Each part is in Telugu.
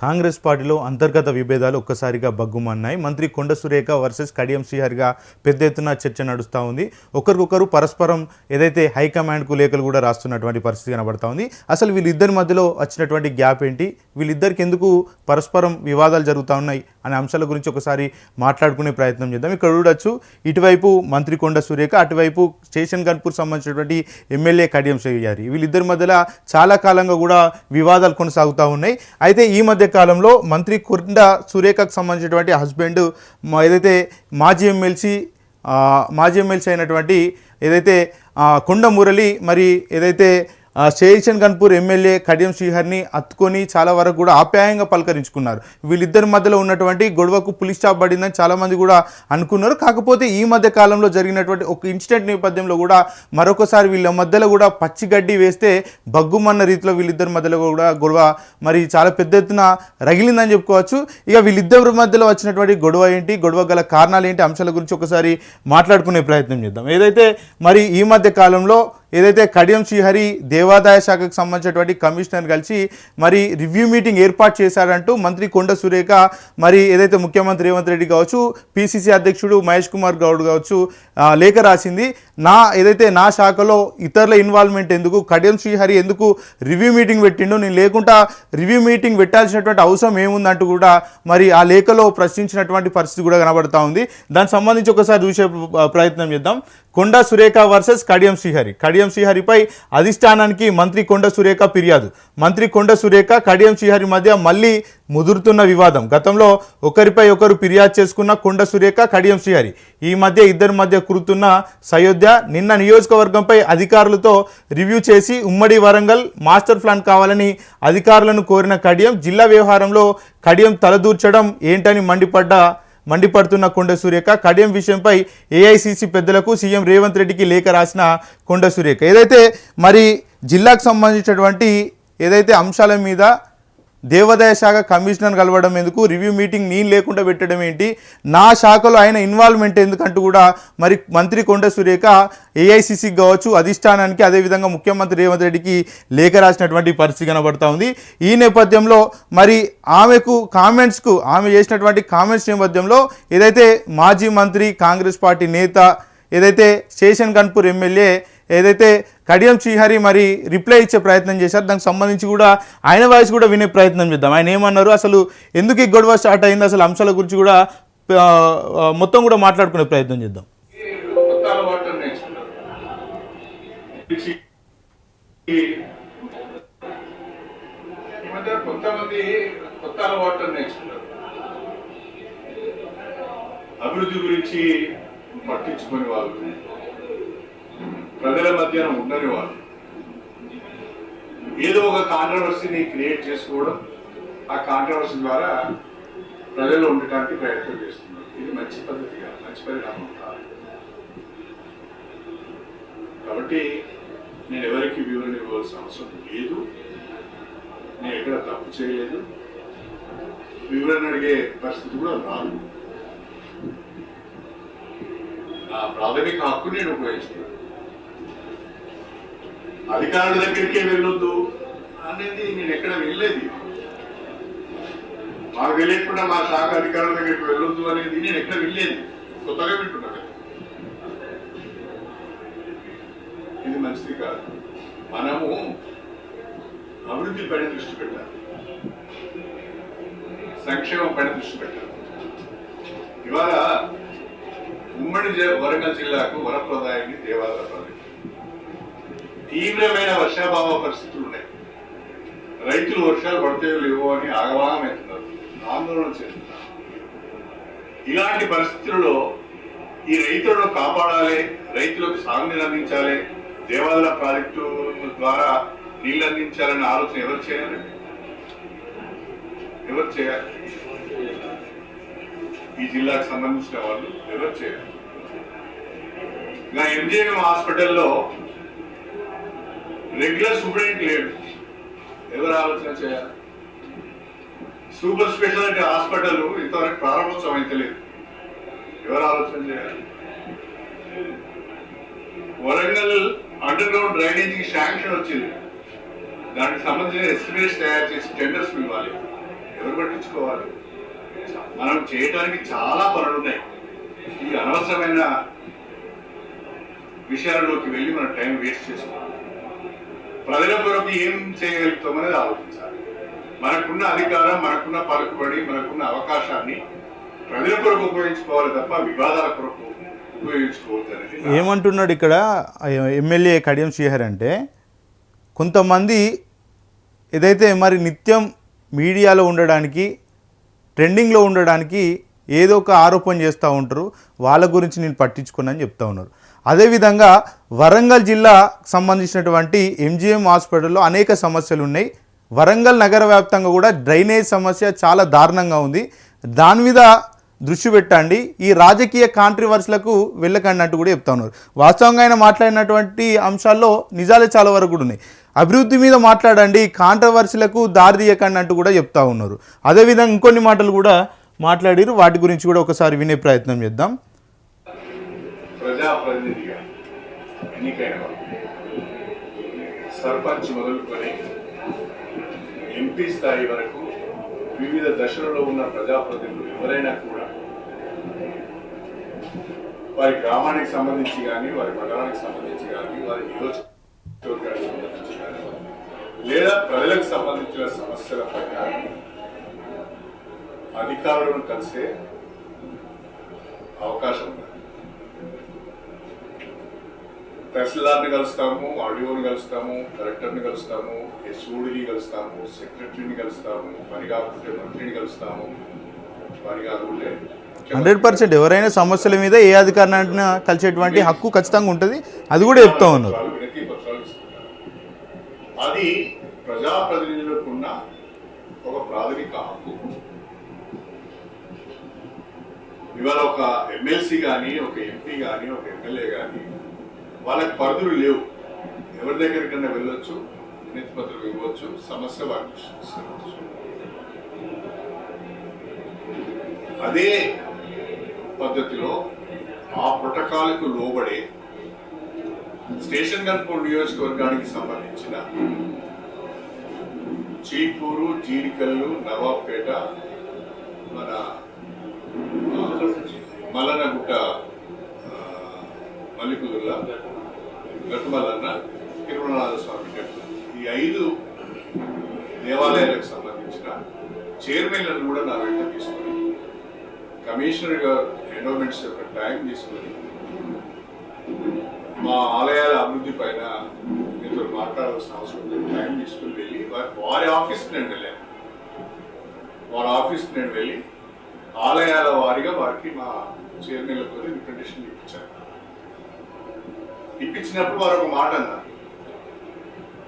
కాంగ్రెస్ పార్టీలో అంతర్గత విభేదాలు ఒక్కసారిగా బగ్గుమన్నాయి. మంత్రి కొండ సురేఖ వర్సెస్ కడియం శ్రీహరిగా పెద్ద ఎత్తున చర్చ నడుస్తూ ఉంది. ఒకరికొకరు పరస్పరం ఏదైతే హైకమాండ్కు లేఖలు కూడా రాస్తున్నటువంటి పరిస్థితి కనబడతా ఉంది. అసలు వీళ్ళిద్దరి మధ్యలో వచ్చినటువంటి గ్యాప్ ఏంటి, వీళ్ళిద్దరికి ఎందుకు పరస్పరం వివాదాలు జరుగుతూ ఉన్నాయి అనే అంశాల గురించి ఒకసారి మాట్లాడుకునే ప్రయత్నం చేద్దాం. ఇక్కడ చూడొచ్చు, ఇటువైపు మంత్రి కొండ సురేఖ, అటువైపు స్టేషన్ గన్పూర్ సంబంధించినటువంటి ఎమ్మెల్యే కడియం శ్రీహరి. వీళ్ళిద్దరి మధ్యలో చాలా కాలంగా కూడా వివాదాలు కొనసాగుతూ ఉన్నాయి. అయితే ఈ మధ్య కాలంలో మంత్రి కొండ సురేఖకు సంబంధించినటువంటి హస్బెండ్ ఏదైతే మాజీ ఎమ్మెల్సీ అయినటువంటి ఏదైతే కొండ మురళి మరి ఏదైతే స్టేషన్ గన్పూర్ ఎమ్మెల్యే కడియం శ్రీహరిని అత్తుకొని చాలా వరకు కూడా ఆప్యాయంగా పలకరించుకున్నారు. వీళ్ళిద్దరి మధ్యలో ఉన్నటువంటి గొడవకు పులిస్ స్టాప్ పడిందని చాలామంది కూడా అనుకున్నారు. కాకపోతే ఈ మధ్య కాలంలో జరిగినటువంటి ఒక ఇన్సిడెంట్ నేపథ్యంలో కూడా మరొకసారి వీళ్ళ మధ్యలో కూడా పచ్చిగడ్డి వేస్తే బగ్గుమన్న రీతిలో వీళ్ళిద్దరి మధ్యలో కూడా గొడవ మరి చాలా పెద్ద ఎత్తున రగిలిందని చెప్పుకోవచ్చు. ఇక వీళ్ళిద్దరి మధ్యలో వచ్చినటువంటి గొడవ ఏంటి, గొడవ గల కారణాలు ఏంటి, అంశాల గురించి ఒకసారి మాట్లాడుకునే ప్రయత్నం చేద్దాం. ఏదైతే మరి ఈ మధ్య కాలంలో ఏదైతే కడియం శ్రీహరి దేవాదాయ శాఖకు సంబంధించినటువంటి కమిషనర్ కలిసి మరి రివ్యూ మీటింగ్ ఏర్పాటు చేశారంటూ మంత్రి కొండ సురేఖ మరి ఏదైతే ముఖ్యమంత్రి రేవంత్ రెడ్డి కావచ్చు, పిసిసి అధ్యక్షుడు మహేష్ కుమార్ గౌడ్ కావచ్చు లేఖ రాసింది. నా శాఖలో ఇతరుల ఇన్వాల్వ్మెంట్ ఎందుకు, కడియం శ్రీహరి ఎందుకు రివ్యూ మీటింగ్ పెట్టిండు, నేను లేకుండా రివ్యూ మీటింగ్ పెట్టాల్సినటువంటి అవసరం ఏముందంటూ కూడా మరి ఆ లేఖలో ప్రశ్నించినటువంటి పరిస్థితి కూడా కనబడతా ఉంది. దానికి సంబంధించి ఒకసారి చూసే ప్రయత్నం చేద్దాం. కొండ సురేఖ వర్సెస్ కడియం శ్రీహరి. కడియం శ్రీహరిపై అధిష్టానానికి మంత్రి కొండ సురేఖ ఫిర్యాదు. మంత్రి కొండ సురేఖ కడియం శ్రీహరి మధ్య మళ్ళీ ముదురుతున్న వివాదం. గతంలో ఒకరిపై ఒకరు ఫిర్యాదు చేసుకున్న కొండ సురేఖ, కడియం శ్రీహరి ఈ మధ్య ఇద్దరి మధ్య కురుతున్న సయోధ్య. నిన్న నియోజకవర్గంపై అధికారులతో రివ్యూ చేసి ఉమ్మడి వరంగల్ మాస్టర్ ప్లాన్ కావాలని అధికారులను కోరిన కడియం, జిల్లా వ్యవహారంలో కడియం తలదూర్చడం ఏంటని మండిపడుతున్న కొండ సురేఖ. కడియం విషయంపై ఏఐసిసి పెద్దలకు సీఎం రేవంత్ రెడ్డికి లేఖ రాసిన కొండ సురేఖ ఏదైతే మరి జిల్లాకు సంబంధించినటువంటి ఏదైతే అంశాల మీద దేవాదాయ శాఖ కమిషనర్ కలవడం ఎందుకు, రివ్యూ మీటింగ్ నేను లేకుండా పెట్టడం ఏంటి, నా శాఖలో ఆయన ఇన్వాల్వ్మెంట్ ఎందుకంటూ కూడా మరి మంత్రి కొండ సురేఖ ఏఐసిసికి కావచ్చు, అధిష్టానానికి, అదేవిధంగా ముఖ్యమంత్రి రేవంత్ రెడ్డికి లేఖ రాసినటువంటి పరిస్థితి కనబడుతూ ఉంది. ఈ నేపథ్యంలో మరి ఆమె చేసినటువంటి కామెంట్స్ నేపథ్యంలో ఏదైతే మాజీ మంత్రి, కాంగ్రెస్ పార్టీ నేత, ఏదైతే స్టేషన్ గన్పూర్ ఎమ్మెల్యే ఏదైతే కడియం శ్రీహరి మరి రిప్లై ఇచ్చే ప్రయత్నం చేశారు. దానికి సంబంధించి కూడా ఆయన వాయిస్ కూడా వినే ప్రయత్నం చేద్దాం. ఆయన ఏమన్నారు, అసలు ఎందుకు ఈ గొడవ స్టార్ట్ అయింది, అసలు అంశాల గురించి కూడా మొత్తం కూడా మాట్లాడుకునే ప్రయత్నం చేద్దాం. అభివృద్ధి గురించి పట్టించుకునే వాళ్ళు, ప్రజల మధ్యన ఉండని వాళ్ళు ఏదో ఒక కాంట్రవర్సీని క్రియేట్ చేసుకోవడం, ఆ కాంట్రవర్సీ ద్వారా ప్రజలు ఉండటానికి ప్రయత్నం చేస్తున్నారు. ఇది మంచి పద్ధతి కాదు, మంచి పరిణామం కాదు. కాబట్టి నేను ఎవరికి వివరణ ఇవ్వాల్సిన అవసరం లేదు. నేను ఎక్కడ తప్పు చేయలేదు, వివరణ అడిగే పరిస్థితి కూడా రాదు. నా ప్రాథమిక హక్కు నేను ఉపయోగిస్తున్నాను. అధికారుల దగ్గరికే వెళ్ళొద్దు అనేది నేను ఎక్కడ వెళ్ళలేదు. మాకు తెలియకుండా మా శాఖ అధికారుల దగ్గరికి వెళ్ళొద్దు అనేది నేను ఎక్కడ వెళ్ళలేదు. కొత్తగా వింటున్నాను. ఇది మంచిది కాదు. మనము అభివృద్ధి పైన దృష్టి పెట్టాలి, సంక్షేమం పైన దృష్టి పెట్టాలి. ఇవాళ ఉమ్మడి వరంగల్ జిల్లాకు వరప్రదాయాన్ని దేవాదాయ ప్రాజెక్టు, తీవ్రమైన వర్షాభావ పరిస్థితులు ఉన్నాయి. రైతులు వర్షాలు పడితే లేవో అని ఆగవాగమవుతున్నారు, ఆందోళన చేస్తున్నారు. ఇలాంటి పరిస్థితుల్లో ఈ రైతులను కాపాడాలి, రైతులకు సాగునీరు అందించాలి, దేవాదాయ ప్రాజెక్టు ద్వారా నీళ్ళు అందించాలనే ఆలోచన ఎవరు చేయాలి? ఈ జిల్లాకు సంబంధించిన వాళ్ళు ఎవరు చేయాలి? ఎంజీఎం హాస్పిటల్లో రెగ్యులర్ సూపరింటెండెంట్ లేడు, ఎవరు ఆలోచన చేయాలి? సూపర్ స్పెషాలిటీ హాస్పిటల్ ఇంతవరకు ప్రారంభోత్సవం అయితే లేదు, ఎవరు ఆలోచన చేయాలి? వరంగల్ అండర్ గ్రౌండ్ డ్రైనేజీకి శాంక్షన్ వచ్చింది, దానికి సంబంధించిన ఎస్టిమేట్స్ తయారు చేసి టెండర్స్ ఇవ్వాలి, ఎవరు పట్టించుకోవాలి? మనం చేయడానికి చాలా పనులు ఉన్నాయి. ఈ అనవసరమైన విషయాల్లోకి వెళ్ళి మన టైం వేస్ట్ చేసుకోవాలి. ప్రజల కొరకు ఏం చేయగలుగుతామనేది ఆలోచించాలి. మనకున్న అధికారం, మనకున్న పలుకుబడి, మనకున్న అవకాశాన్ని ప్రజల కొరకు ఉపయోగించుకోవాలి తప్ప వివాదాల కొరకు ఉపయోగించుకోవద్దు అనేది. ఏమంటున్నాడు ఇక్కడ ఎమ్మెల్యే కడియం శ్రీహరి అంటే, కొంతమంది ఏదైతే మరి నిత్యం మీడియాలో ఉండడానికి, ట్రెండింగ్లో ఉండడానికి ఏదో ఒక ఆరోపణ చేస్తూ ఉంటారు, వాళ్ళ గురించి నేను పట్టించుకున్నాను చెప్తా ఉన్నారు. అదేవిధంగా వరంగల్ జిల్లా సంబంధించినటువంటి ఎంజిఎం హాస్పిటల్లో అనేక సమస్యలు ఉన్నాయి. వరంగల్ నగర వ్యాప్తంగా కూడా డ్రైనేజ్ సమస్య చాలా దారుణంగా ఉంది. దాని మీద దృష్టి పెట్టండి, ఈ రాజకీయ కాంట్రవర్సీలకు వెళ్ళకండి అంటూ కూడా చెప్తా ఉన్నారు. వాస్తవంగా ఆయన మాట్లాడినటువంటి అంశాల్లో నిజాలే చాలా వరకు కూడా ఉన్నాయి. అభివృద్ధి మీద మాట్లాడండి, కాంట్రవర్సీలకు దారి తీయకండి అంటూ కూడా చెప్తా ఉన్నారు. అదేవిధంగా ఇంకొన్ని మాటలు కూడా మాట్లాడారు, వాటి గురించి కూడా ఒకసారి వినే ప్రయత్నం చేద్దాం. ప్రజాప్రతినిధిగా ఎన్నికైన సర్పంచ్ మొదలుకొని ఎంపీ స్థాయి వరకు వివిధ దశలలో ఉన్న ప్రజాప్రతినిధులు ఎవరైనా కూడా వారి గ్రామానికి సంబంధించి కానీ, వారి మండలానికి సంబంధించి కానీ, వారి నియోజకవర్గానికి సంబంధించి కానీ, లేదా ప్రజలకు సంబంధించిన సమస్యల పైన అధికారులను కలిసే అవకాశం ఉంది. తహసీల్దార్ని కలుస్తాము, ఆర్డీఓని కలుస్తాము, కలెక్టర్ని కలుస్తాము, ఎస్ఓడిని కలుస్తాము, సెక్రటరీని కలుస్తాము, పని కాకుంటే మంత్రిని కలుస్తాము, పని కాకుంటే 100% ఎవరైనా సమస్యల మీద ఏ అధికారిని కలిసేటువంటి హక్కు ఖచ్చితంగా ఉంటుంది. అది కూడా చెప్తా ఉన్నారు. వినతి పత్రాలు ఇస్తున్నారు. అది ప్రజాప్రతినిధులకు ఉన్న ఒక ప్రాథమిక హక్కు. ఇవాళ ఒక ఎమ్మెల్సీ కానీ, ఒక ఎంపీ కానీ, ఒక ఎమ్మెల్యే కానీ వాళ్ళకి పరిధులు లేవు. ఎవరి దగ్గరికన్నా వెళ్ళొచ్చు, వినతి పత్రం ఇవ్వచ్చు, సమస్య వారికి అదే పద్ధతిలో ఆ ప్రోటోకాల్కు లోబడే స్టేషన్ గన్పూర్ నియోజకవర్గానికి సంబంధించిన చీకూరు, జీడికల్లు, నవాబ్పేట, మన మల్లనగుట్ట, మల్లికుదుర్ల, గట్టుమల్లన్న, తిరుమలనాథ స్వామి టెంపుల్, ఈ 5 దేవాలయాలకు సంబంధించిన చైర్మన్లను కూడా నా వెంట తీసుకొని కమిషనర్ గారు ఎండోమెంట్స్ యొక్క టైం తీసుకొని మా ఆలయాల అభివృద్ధి పైన మీతో మాట్లాడాల్సిన అవసరం లేదు, టైం తీసుకుని వెళ్ళి వారి ఆఫీస్కి నేను వెళ్ళాను. వారి ఆఫీస్కి నేను వెళ్ళి ఆలయాల వారిగా వారికి మా చైర్మన్లతో రిప్రజెంటేషన్ ఇప్పించాను. ఇప్పించినప్పుడు వారు ఒక మాట అన్నారు,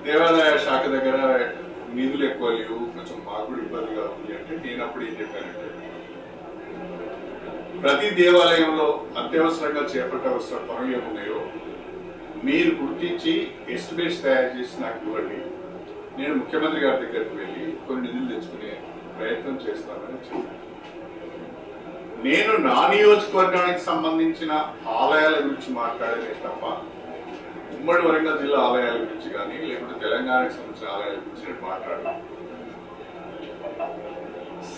దేవాలయ శాఖ దగ్గర నిధులు ఎక్కువ లేవు, కొంచెం మాకు కూడా ఇబ్బందిగా ఉంది అంటే, నేను అప్పుడు ఏం చెప్పానంటే, ప్రతి దేవాలయంలో అత్యవసరంగా చేపట్టవలసిన పనులు ఏమున్నాయో మీరు గుర్తించి ఎస్టిమేట్స్ తయారు చేసి నాకు ఇవ్వండి, నేను ముఖ్యమంత్రి గారి దగ్గరికి వెళ్ళి కొన్ని నిధులు తెచ్చుకునే ప్రయత్నం చేస్తానని చెప్పాను. నేను నా నియోజకవర్గానికి సంబంధించిన ఆలయాల గురించి మాట్లాడేదే తప్ప ఉమ్మడి వరంగల్ జిల్లా ఆలయాల గురించి కానీ, లేకుంటే తెలంగాణకు సంబంధించిన ఆలయాల గురించి నేను మాట్లాడాను.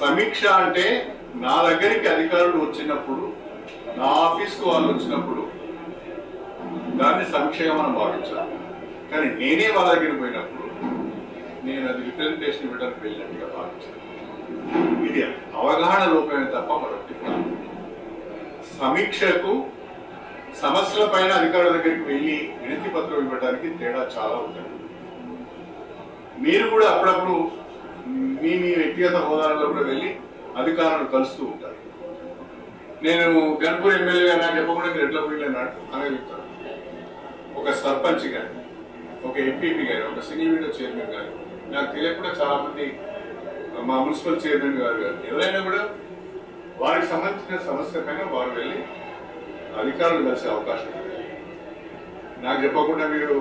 సమీక్ష అంటే నా దగ్గరికి అధికారులు వచ్చినప్పుడు, నా ఆఫీస్కు వాళ్ళు వచ్చినప్పుడు దాన్ని సమీక్షగా మనం భావించాలి. కానీ నేనే వాళ్ళ దగ్గరికి పోయినప్పుడు నేను అది రిప్రజెంటేషన్ ఇవ్వడానికి వెళ్ళినట్టుగా భావించాను. ఇది అవగాహన లోపమే తప్ప మరొకటి కాదు. సమీక్షకు, సమస్యల పైన అధికారుల దగ్గరికి వెళ్ళి వినతి పత్రం ఇవ్వడానికి తేడా చాలా ఉంటుంది. మీరు కూడా అప్పుడప్పుడు మీ వ్యక్తిగత హోదాలలో కూడా వెళ్ళి అధికారులను కలుస్తూ ఉంటారు. నేను గన్పూర్ ఎమ్మెల్యే నాకు చెప్పకుండా మీరు ఎట్లా పోయినాడు అనగలుగుతాను. ఒక సర్పంచ్ కానీ, ఒక ఎంపీపీ కానీ, ఒక సింగిల్ విండో చైర్మన్ కానీ, నాకు తెలియకుండా చాలా మంది మా మున్సిపల్ చైర్మన్ గారు కానీ ఎవరైనా కూడా వారికి సంబంధించిన సమస్య పైన వారు వెళ్ళి అధికారులు కలిసే అవకాశం ఉంది. నాకు చెప్పకుండా మీరు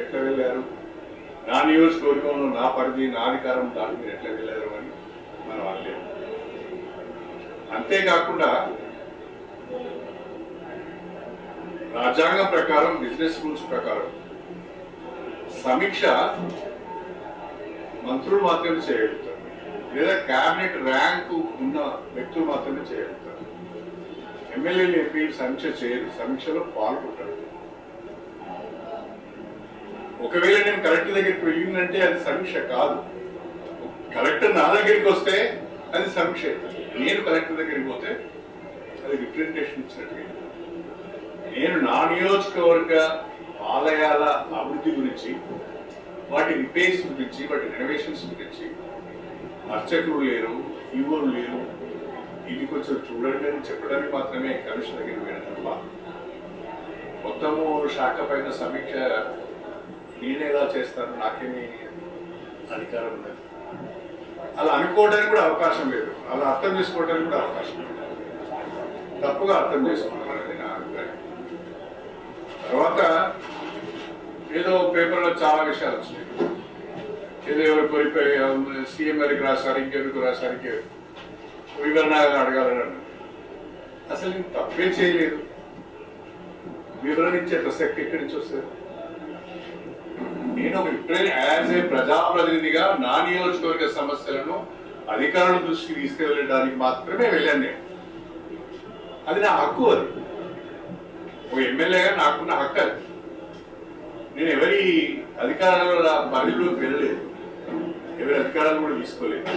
ఎట్లా వెళ్ళారు, నా నియోజకవర్గంలో నా పరిధి, నా అధికారం దాటి మీరు ఎట్లా వెళ్ళారు అని మనం అనలేము. అంతేకాకుండా రాజ్యాంగం ప్రకారం, బిజినెస్ రూల్స్ ప్రకారం సమీక్ష మంత్రులు మాత్రమే చేయగలుగుతారు. లేదా క్యాబినెట్ ర్యాంకు ఉన్న వ్యక్తులు మాత్రమే చేయగలుగుతారు. ఎమ్మెల్యేలు ఎంపీలు సమీక్ష చేయరు, సమీక్షలో పాల్గొంటారు. ఒకవేళ నేను కలెక్టర్ దగ్గరికి వెళ్ళిందంటే అది సమీక్ష కాదు. కలెక్టర్ నా దగ్గరికి వస్తే అది సమీక్ష. నేను కలెక్టర్ దగ్గరికి పోతే అది రిప్రజెంటేషన్ ఇచ్చినట్టుగా. నేను నా నియోజకవర్గ ఆలయాల అభివృద్ధి గురించి, వాటి రిపేర్స్ గురించి, వాటి రెనోవేషన్స్ గురించి, అర్చకులు లేరు, ఈవోలు లేరు, ఇది కొంచెం చూడండి అని చెప్పడానికి మాత్రమే కమిషన్ దగ్గరికి వెళ్ళడం తప్ప మొత్తము శాఖ పైన సమీక్ష నేను ఎలా చేస్తాను, నాకేమీ అధికారం లేదు. అలా అనుకోవడానికి కూడా అవకాశం లేదు, అలా అర్థం చేసుకోవడానికి కూడా అవకాశం లేదు. తప్పుగా అర్థం చేసుకోవడం అనేది నా అభిప్రాయం. తర్వాత ఏదో పేపర్లో చాలా విషయాలు వచ్చినాయి. ఏదో ఎవరు కోల్పోయి సీఎం గారికి రాశారు, ఇంకెవరికి రాశారు, వివరణ అడగాలని అన్నారు. అసలు నేను తప్పే చేయలేదు. వివరణ ఇచ్చే ప్రసక్తి ఎక్కడి నుంచి వస్తుంది? నేను యాజ్ ఏ ప్రజాప్రతినిధిగా నా నియోజకవర్గ సమస్యలను అధికారుల దృష్టికి తీసుకెళ్ళడానికి మాత్రమే వెళ్ళాను నేను. అది నా హక్కు. అది ఒక ఎమ్మెల్యేగా నాకున్న హక్కు. అది నేను ఎవరి అధికారాల పరిధిలోకి వెళ్ళలేదు, ఎవరి అధికారాలు కూడా తీసుకోలేదు.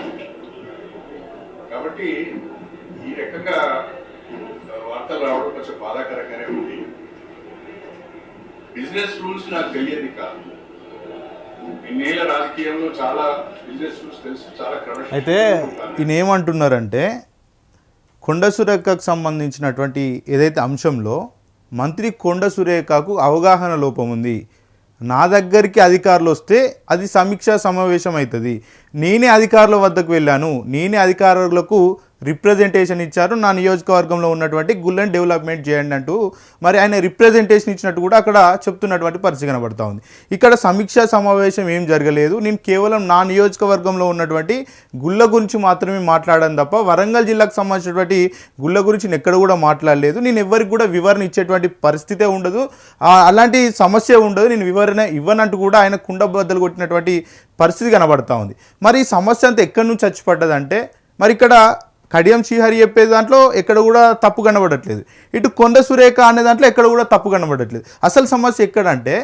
కాబట్టి ఈ రకంగా వార్తలు రావడం కొంచెం బాధాకరంగానే ఉంది. బిజినెస్ రూల్స్ నాకు తెలియదు కాదు. ఇన్నేళ్ల రాజకీయంలో చాలా బిజినెస్ రూల్స్ తెలుసు, చాలా క్రమశిక్షణ. అయితే ఈయన ఏమంటున్నారంటే కొండ సురేఖకు సంబంధించినటువంటి ఏదైతే అంశంలో మంత్రి కొండ సురేఖకు అవగాహన లోపం ఉంది. నా దగ్గరికి అధికారులు వస్తే అది సమీక్షా సమావేశం అవుతుంది. నేనే అధికారుల వద్దకు వెళ్ళాను, నేనే అధికారులకు రిప్రజెంటేషన్ ఇచ్చారు, నా నియోజకవర్గంలో ఉన్నటువంటి గుళ్ళని డెవలప్మెంట్ చేయండి అంటూ మరి ఆయన రిప్రజెంటేషన్ ఇచ్చినట్టు కూడా అక్కడ చెప్తున్నటువంటి పరిస్థితి కనబడుతూ ఉంది. ఇక్కడ సమీక్షా సమావేశం ఏం జరగలేదు. నేను కేవలం నా నియోజకవర్గంలో ఉన్నటువంటి గుళ్ళ గురించి మాత్రమే మాట్లాడాను తప్ప వరంగల్ జిల్లాకు సంబంధించినటువంటి గుళ్ళ గురించి నేను ఎక్కడ కూడా మాట్లాడలేదు. నేను ఎవరికి కూడా వివరణ ఇచ్చేటువంటి పరిస్థితే ఉండదు, అలాంటి సమస్య ఉండదు, నేను వివరణ ఇవ్వనంటూ కూడా ఆయన కుండ బద్దలు కొట్టినటువంటి పరిస్థితి కనబడుతూ ఉంది. మరి ఈ సమస్య అంతా ఎక్కడి నుంచి చచ్చిపడ్డదంటే మరి ఇక్కడ కడియం శ్రీహరి చెప్పే దాంట్లో ఎక్కడ కూడా తప్పు కనబడట్లేదు, ఇటు కొండ సురేఖ అనే దాంట్లో ఎక్కడ కూడా తప్పు కనబడట్లేదు. అసలు సమస్య ఎక్కడంటే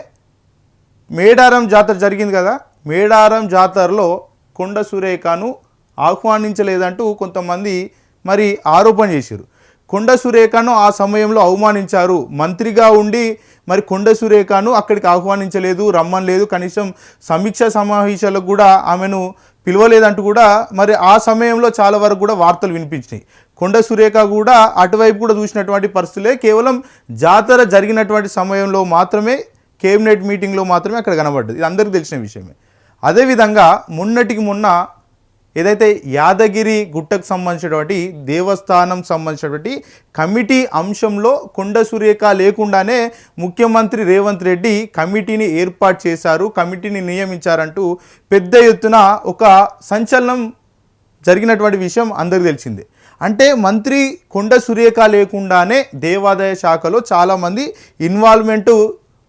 మేడారం జాతర జరిగింది కదా, మేడారం జాతరలో కొండ సురేఖను ఆహ్వానించలేదంటూ కొంతమంది మరి ఆరోపణ చేశారు. కొండ సురేఖను ఆ సమయంలో అవమానించారు. మంత్రిగా ఉండి మరి కొండ సురేఖను అక్కడికి ఆహ్వానించలేదు, రమ్మనలేదు, కనీసం సమీక్షా సమావేశాలకు కూడా ఆమెను పిలవలేదంటూ కూడా మరి ఆ సమయంలో చాలా వరకు కూడా వార్తలు వినిపించినాయి. కొండ సురేఖ కూడా అటువైపు కూడా చూసినటువంటి పరిస్థితులే, కేవలం జాతర జరిగినటువంటి సమయంలో మాత్రమే కేబినెట్ మీటింగ్లో మాత్రమే అక్కడ కనబడ్డది. ఇది అందరికీ తెలిసిన విషయమే. అదేవిధంగా మొన్నటికి మొన్న ఏదైతే యాదగిరి గుట్టకు సంబంధించినటువంటి దేవస్థానం సంబంధించినటువంటి కమిటీ అంశంలో కొండ సురేఖ లేకుండానే ముఖ్యమంత్రి రేవంత్ రెడ్డి కమిటీని ఏర్పాటు చేశారు, కమిటీని నియమించారంటూ పెద్ద ఎత్తున ఒక సంచలనం జరిగినటువంటి విషయం అందరికీ తెలిసిందే. అంటే మంత్రి కొండ సురేఖ లేకుండానే దేవాదాయ శాఖలో చాలామంది ఇన్వాల్వ్మెంటు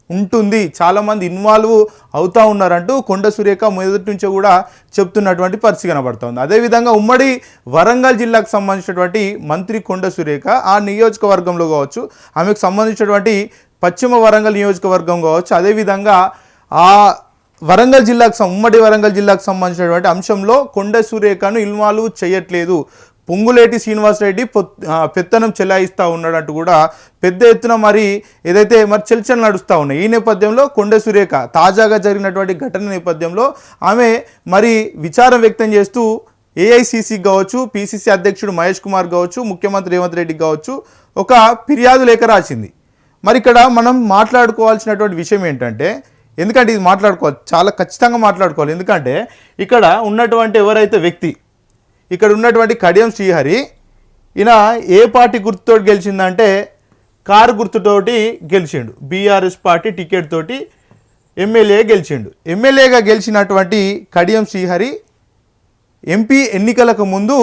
ఉంటుంది, చాలామంది ఇన్వాల్వ్ అవుతూ ఉన్నారంటూ కొండ సురేఖ మొదటి నుంచే కూడా చెప్తున్నటువంటి పరిస్థితి కనబడుతుంది. అదేవిధంగా ఉమ్మడి వరంగల్ జిల్లాకు సంబంధించినటువంటి మంత్రి కొండ సురేఖ ఆ నియోజకవర్గంలో కావచ్చు, ఆమెకు సంబంధించినటువంటి పశ్చిమ వరంగల్ నియోజకవర్గం కావచ్చు, అదేవిధంగా ఆ వరంగల్ జిల్లాకు ఉమ్మడి వరంగల్ జిల్లాకు సంబంధించినటువంటి అంశంలో కొండ సురేఖను ఇన్వాల్వ్ చేయట్లేదు, పొంగులేటి శ్రీనివాసరెడ్డి పెత్తనం చెలాయిస్తూ ఉన్నాడంటూ కూడా పెద్ద ఎత్తున మరి ఏదైతే మరి చర్చలు నడుస్తూ ఉన్నాయి. ఈ నేపథ్యంలో కొండ సురేఖ తాజాగా జరిగినటువంటి ఘటన నేపథ్యంలో ఆమె మరి విచారం వ్యక్తం చేస్తూ ఏఐసిసి కావచ్చు, పిసిసి అధ్యక్షుడు మహేష్ కుమార్ కావచ్చు, ముఖ్యమంత్రి రేవంత్ రెడ్డికి కావచ్చు ఒక ఫిర్యాదు లేఖ రాసింది. మరి ఇక్కడ మనం మాట్లాడుకోవాల్సినటువంటి విషయం ఏంటంటే, ఎందుకంటే ఇది మాట్లాడుకోవాలి, చాలా ఖచ్చితంగా మాట్లాడుకోవాలి. ఎందుకంటే ఇక్కడ ఉన్నటువంటి ఎవరైతే వ్యక్తి, ఇక్కడ ఉన్నటువంటి కడియం శ్రీహరి, ఈయన ఏ పార్టీ గుర్తుతో గెలిచిందంటే కారు గుర్తుతోటి గెలిచిండు. బీఆర్ఎస్ పార్టీ టికెట్ తోటి ఎమ్మెల్యే గెలిచిండు. ఎమ్మెల్యేగా గెలిచినటువంటి కడియం శ్రీహరి ఎంపీ ఎన్నికలకు ముందు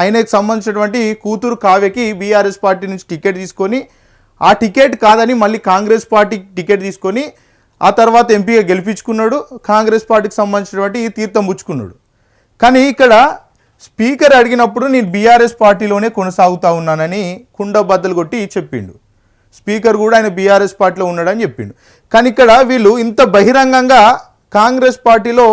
ఆయనకు సంబంధించినటువంటి కూతురు కావ్యకి బీఆర్ఎస్ పార్టీ నుంచి టికెట్ తీసుకొని, ఆ టికెట్ కాదని మళ్ళీ కాంగ్రెస్ పార్టీ టికెట్ తీసుకొని ఆ తర్వాత ఎంపీగా గెలిపించుకున్నాడు. కాంగ్రెస్ పార్టీకి సంబంధించినటువంటి తీర్థం పుచ్చుకున్నాడు. కానీ ఇక్కడ స్పీకర్ అడిగినప్పుడు నేను బీఆర్ఎస్ పార్టీలోనే కొనసాగుతా ఉన్నానని కుండ బద్దలు కొట్టి చెప్పిండు. స్పీకర్ కూడా ఆయన బీఆర్ఎస్ పార్టీలో ఉన్నాడని చెప్పిండు. కానీ ఇక్కడ వీళ్ళు ఇంత బహిరంగంగా కాంగ్రెస్ పార్టీలో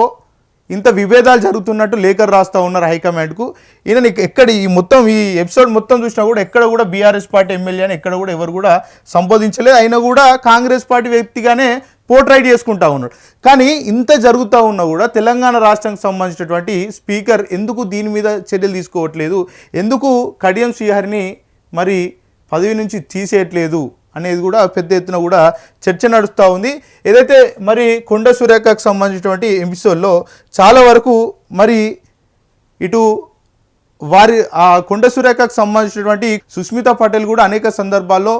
ఇంత విభేదాలు జరుగుతున్నట్టు లేఖలు రాస్తూ ఉన్నారు హైకమాండ్కు. ఈయన ఎక్కడ ఈ మొత్తం ఈ ఎపిసోడ్ మొత్తం చూసినా కూడా ఎక్కడ కూడా బీఆర్ఎస్ పార్టీ ఎమ్మెల్యే అని ఎక్కడ కూడా ఎవరు కూడా సంబోధించలేదు. అయినా కూడా కాంగ్రెస్ పార్టీ వ్యక్తిగానే పోర్ట్రైట్ చేసుకుంటా ఉన్నాడు. కానీ ఇంత జరుగుతూ ఉన్నా కూడా తెలంగాణ రాష్ట్రానికి సంబంధించినటువంటి స్పీకర్ ఎందుకు దీని మీద చర్యలు తీసుకోవట్లేదు, ఎందుకు కడియం శ్రీహరిని మరి పదవి నుంచి తీసేయట్లేదు అనేది కూడా పెద్ద ఎత్తున కూడా చర్చ నడుస్తూ ఉంది. ఏదైతే మరి కొండ సురేఖకు సంబంధించినటువంటి ఎపిసోడ్లో చాలా వరకు మరి ఇటు వారి ఆ కొండ సురేఖకు సంబంధించినటువంటి సుస్మిత పటేల్ కూడా అనేక సందర్భాల్లో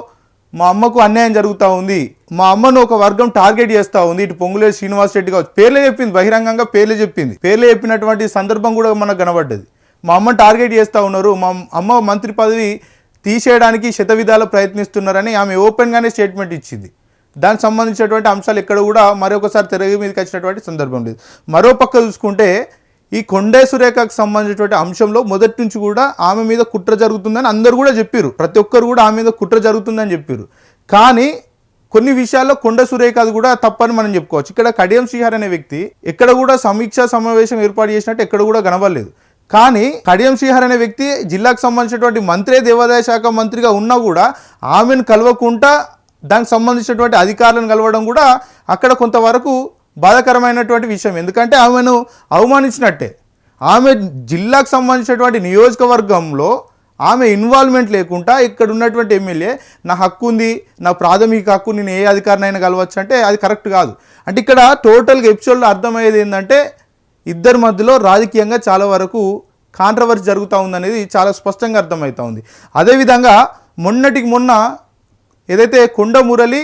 మా అమ్మకు అన్యాయం జరుగుతూ ఉంది, మా అమ్మను ఒక వర్గం టార్గెట్ చేస్తూ ఉంది, ఇటు పొంగులేటి శ్రీనివాస్ రెడ్డి కావచ్చు, పేర్లే చెప్పింది, బహిరంగంగా పేర్లే చెప్పినటువంటి సందర్భం కూడా మనకు కనబడ్డది. మా అమ్మను టార్గెట్ చేస్తూ ఉన్నారు, మా అమ్మ మంత్రి పదవి తీసేయడానికి శతవిధాలు ప్రయత్నిస్తున్నారని ఆమె ఓపెన్గానే స్టేట్మెంట్ ఇచ్చింది. దానికి సంబంధించినటువంటి అంశాలు ఎక్కడ కూడా మరొకసారి తెరగ మీదకి వచ్చినటువంటి సందర్భం లేదు. మరో పక్క చూసుకుంటే ఈ కొండే సురేఖకు సంబంధించినటువంటి అంశంలో మొదటి నుంచి కూడా ఆమె మీద కుట్ర జరుగుతుందని అందరూ కూడా చెప్పారు, ప్రతి ఒక్కరు కూడా ఆమె మీద కుట్ర జరుగుతుందని చెప్పారు. కానీ కొన్ని విషయాల్లో కొండ సురేఖ అది కూడా తప్పని మనం చెప్పుకోవచ్చు. ఇక్కడ కడియం శ్రీహరి అనే వ్యక్తి ఎక్కడ కూడా సమీక్షా సమావేశం ఏర్పాటు చేసినట్టు ఎక్కడ కూడా కనబడలేదు. కానీ కడియం శ్రీహరి అనే వ్యక్తి జిల్లాకు సంబంధించినటువంటి మంత్రే, దేవాదాయ శాఖ మంత్రిగా ఉన్నా కూడా ఆమెను కలవకుండా దానికి సంబంధించినటువంటి అధికారులను కలవడం కూడా అక్కడ కొంతవరకు బాధాకరమైనటువంటి విషయం. ఎందుకంటే ఆమెను అవమానించినట్టే. ఆమె జిల్లాకు సంబంధించినటువంటి నియోజకవర్గంలో ఆమె ఇన్వాల్వ్మెంట్ లేకుండా ఇక్కడ ఉన్నటువంటి ఎమ్మెల్యే నా హక్కు ఉంది, నా ప్రాథమిక హక్కు, నేను ఏ అధికారినైనా కలవచ్చు అంటే అది కరెక్ట్ కాదు. అంటే ఇక్కడ టోటల్గా ఎపిసోడ్లో అర్థమయ్యేది ఏంటంటే ఇద్దరి మధ్యలో రాజకీయంగా చాలా వరకు కాంట్రవర్సీ జరుగుతూ ఉందనేది చాలా స్పష్టంగా అర్థమవుతూ ఉంది. అదేవిధంగా మొన్నటికి మొన్న ఏదైతే కొండ మురళి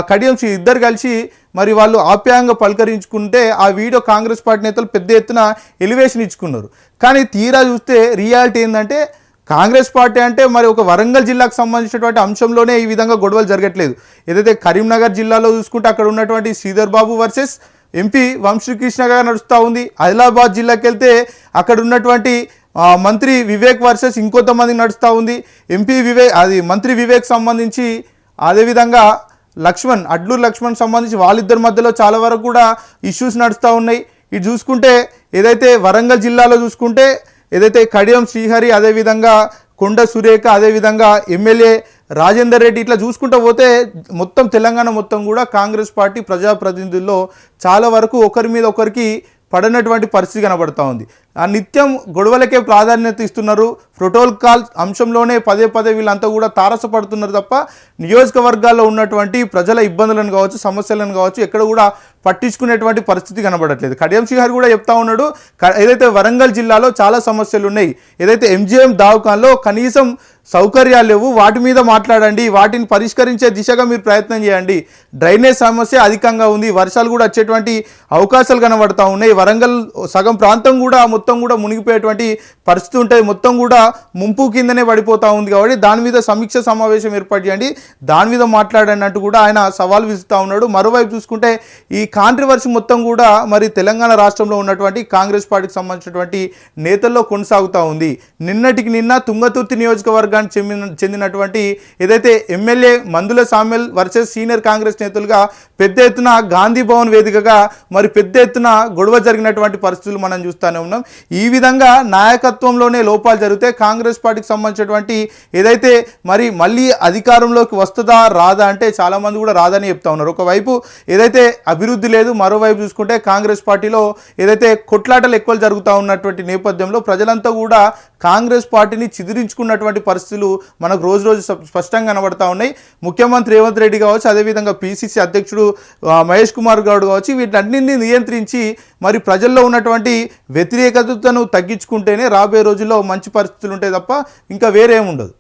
కడియం ఇద్దరు కలిసి మరి వాళ్ళు ఆప్యాయంగా పలకరించుకుంటే ఆ వీడియో కాంగ్రెస్ పార్టీ నేతలు పెద్ద ఎత్తున ఎలివేషన్ ఇచ్చుకున్నారు. కానీ తీరా చూస్తే రియాలిటీ ఏంటంటే కాంగ్రెస్ పార్టీ అంటే మరి ఒక వరంగల్ జిల్లాకు సంబంధించినటువంటి అంశంలోనే ఈ విధంగా గొడవలు జరగట్లేదు. ఏదైతే కరీంనగర్ జిల్లాలో చూసుకుంటే అక్కడ ఉన్నటువంటి శ్రీధర్ బాబు వర్సెస్ ఎంపీ వంశీకృష్ణగా నడుస్తూ ఉంది. ఆదిలాబాద్ జిల్లాకి వెళ్తే అక్కడ ఉన్నటువంటి మంత్రి వివేక్ వర్సెస్ ఇంకొంతమంది నడుస్తూ ఉంది. మంత్రి వివేక్ సంబంధించి అదేవిధంగా అడ్లూరు లక్ష్మణ్ సంబంధించి వాళ్ళిద్దరి మధ్యలో చాలా వరకు కూడా ఇష్యూస్ నడుస్తూ ఉన్నాయి. ఇటు చూసుకుంటే ఏదైతే వరంగల్ జిల్లాలో చూసుకుంటే ఏదైతే కడియం శ్రీహరి, అదేవిధంగా కొండ సురేఖ, అదేవిధంగా ఎమ్మెల్యే రాజేందర్ రెడ్డి, ఇట్లా చూసుకుంటూ పోతే మొత్తం తెలంగాణ మొత్తం కూడా కాంగ్రెస్ పార్టీ ప్రజాప్రతినిధుల్లో చాలా వరకు ఒకరి మీద ఒకరికి పడినటువంటి పరిస్థితి కనబడుతూ ఉంది. ఆ నిత్యం గొడవలకే ప్రాధాన్యత ఇస్తున్నారు. ప్రోటోకాల్ అంశంలోనే పదే వీళ్ళంతా కూడా తారసపడుతున్నారు తప్ప నియోజకవర్గాల్లో ఉన్నటువంటి ప్రజల ఇబ్బందులను కావచ్చు, సమస్యలను కావచ్చు ఎక్కడ కూడా పట్టించుకునేటువంటి పరిస్థితి కనబడట్లేదు. కడియం శ్రీహరి కూడా చెప్తా ఉన్నాడు, ఏదైతే వరంగల్ జిల్లాలో చాలా సమస్యలు ఉన్నాయి, ఏదైతే ఎంజిఎం దవాఖానలో కనీసం సౌకర్యాలు లేవు, వాటి మీద మాట్లాడండి, వాటిని పరిష్కరించే దిశగా మీరు ప్రయత్నం చేయండి. డ్రైనేజ్ సమస్య అధికంగా ఉంది, వర్షాలు కూడా వచ్చేటువంటి అవకాశాలు కనబడతా ఉన్నాయి. వరంగల్ సగం ప్రాంతం కూడా మొత్తం కూడా మునిగిపోయేటువంటి పరిస్థితి ఉంటుంది, మొత్తం కూడా ముంపు కిందనే పడిపోతూ ఉంది. కాబట్టి దాని మీద సమీక్ష సమావేశం ఏర్పాటు చేయండి, దాని మీద మాట్లాడన్నట్టు కూడా ఆయన సవాల్ విసురుతూ ఉన్నాడు. మరోవైపు చూసుకుంటే ఈ కాంట్రవర్సీ మొత్తం కూడా మరి తెలంగాణ రాష్ట్రంలో ఉన్నటువంటి కాంగ్రెస్ పార్టీకి సంబంధించినటువంటి నేతల్లో కొనసాగుతూ ఉంది. నిన్నటికి నిన్న తుంగతుర్తి నియోజకవర్గానికి చెందినటువంటి ఏదైతే ఎమ్మెల్యే మందుల సామ్యుల్ వర్సెస్ సీనియర్ కాంగ్రెస్ నేతలుగా పెద్ద ఎత్తున గాంధీ భవన్ వేదికగా మరి పెద్ద ఎత్తున గొడవ జరిగినటువంటి పరిస్థితులు మనం చూస్తూనే ఉన్నాం. ఈ విధంగా నాయకత్వంలోనే లోపాలు జరిగితే కాంగ్రెస్ పార్టీకి సంబంధించినటువంటి ఏదైతే మరి మళ్ళీ అధికారంలోకి వస్తుందా రాదా అంటే చాలామంది కూడా రాదని చెప్తా ఉన్నారు. ఒకవైపు ఏదైతే అభివృద్ధి లేదు, మరోవైపు చూసుకుంటే కాంగ్రెస్ పార్టీలో ఏదైతే కొట్లాటలు ఎక్కువ జరుగుతూ ఉన్నటువంటి నేపథ్యంలో ప్రజలంతా కూడా కాంగ్రెస్ పార్టీని చిదిరించుకున్నటువంటి పరిస్థితులు మనకు రోజు స్పష్టంగా కనబడతా ఉన్నాయి. ముఖ్యమంత్రి రేవంత్ రెడ్డి కావచ్చు, అదేవిధంగా పిసిసి అధ్యక్షుడు మహేష్ కుమార్ గౌడ్ కావచ్చు, వీటన్నింటినీ నియంత్రించి మరి ప్రజల్లో ఉన్నటువంటి వ్యతిరేకతను తగ్గించుకుంటేనే రాబోయే రోజుల్లో మంచి పరిస్థితులు ఉంటాయి తప్ప ఇంకా వేరేం ఉండదు.